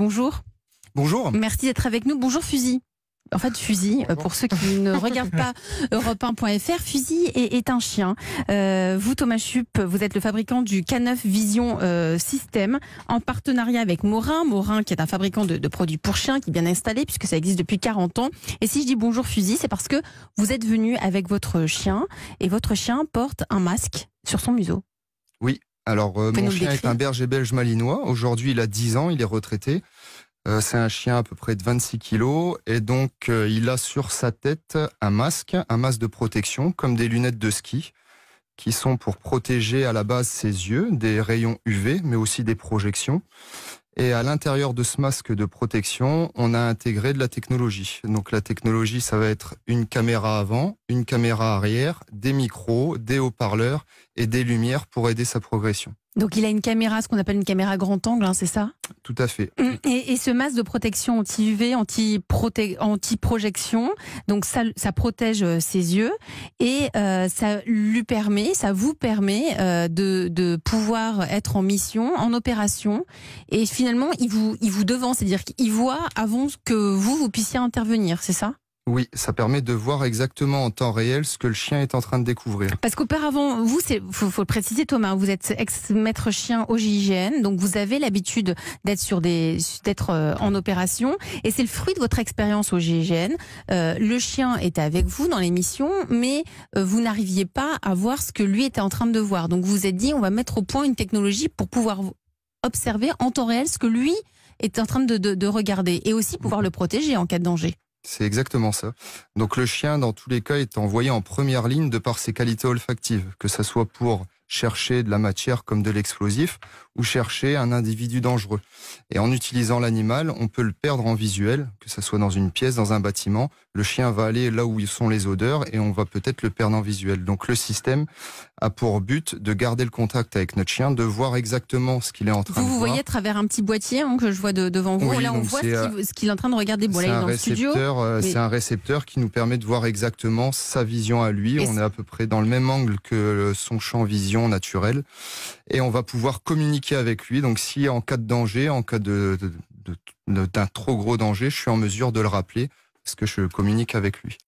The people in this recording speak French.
Bonjour. Bonjour. Merci d'être avec nous. Bonjour Fusil. En fait, Fusil, pour ceux qui ne regardent pas Europe1.fr, Fusil est un chien. Vous, Thomas Chup, vous êtes le fabricant du K9 Vision System en partenariat avec Morin. Morin, qui est un fabricant de produits pour chiens, qui est bien installé puisque ça existe depuis 40 ans. Et si je dis bonjour Fusil, c'est parce que vous êtes venu avec votre chien et votre chien porte un masque sur son museau. Oui, alors mon chien est un berger belge malinois. Aujourd'hui, il a 10 ans, il est retraité. C'est un chien à peu près de 26 kilos et donc il a sur sa tête un masque de protection comme des lunettes de ski qui sont pour protéger à la base ses yeux des rayons UV mais aussi des projections. Et à l'intérieur de ce masque de protection, on a intégré de la technologie. Donc la technologie, ça va être une caméra avant, une caméra arrière, des micros, des haut-parleurs et des lumières pour aider sa progression. Donc il a une caméra, ce qu'on appelle une caméra grand angle, hein, c'est ça ? Tout à fait. Et ce masque de protection anti-UV, anti-projection, donc ça protège ses yeux et ça vous permet de pouvoir être en mission, en opération, et finalement il vous devance, c'est-à-dire qu'il voit avant que vous puissiez intervenir, c'est ça ? Oui, ça permet de voir exactement en temps réel ce que le chien est en train de découvrir. Parce qu'auparavant, vous, faut le préciser Thomas, vous êtes ex-maître chien au GIGN, donc vous avez l'habitude d'être en opération, et c'est le fruit de votre expérience au GIGN. Le chien était avec vous dans l'émission, mais vous n'arriviez pas à voir ce que lui était en train de voir. Donc vous vous êtes dit, on va mettre au point une technologie pour pouvoir observer en temps réel ce que lui est en train de regarder, et aussi pouvoir le protéger en cas de danger. C'est exactement ça. Donc le chien, dans tous les cas, est envoyé en première ligne de par ses qualités olfactives, que ce soit pour chercher de la matière comme de l'explosif ou chercher un individu dangereux. Et en utilisant l'animal, on peut le perdre en visuel, que ce soit dans une pièce, dans un bâtiment. Le chien va aller là où sont les odeurs et on va peut-être le perdre en visuel. Donc le système a pour but de garder le contact avec notre chien, de voir exactement ce qu'il est en train de voir. Vous voyez à travers un petit boîtier que je vois devant vous. Oui, là, on voit ce qu'il est en train de regarder. Bon, là, il est dans le studio. C'est un récepteur qui nous permet de voir exactement sa vision à lui. On est à peu près dans le même angle que son champ vision naturel. Et on va pouvoir communiquer avec lui. Donc si en cas de danger, en cas d'un trop gros danger, je suis en mesure de le rappeler parce que je communique avec lui.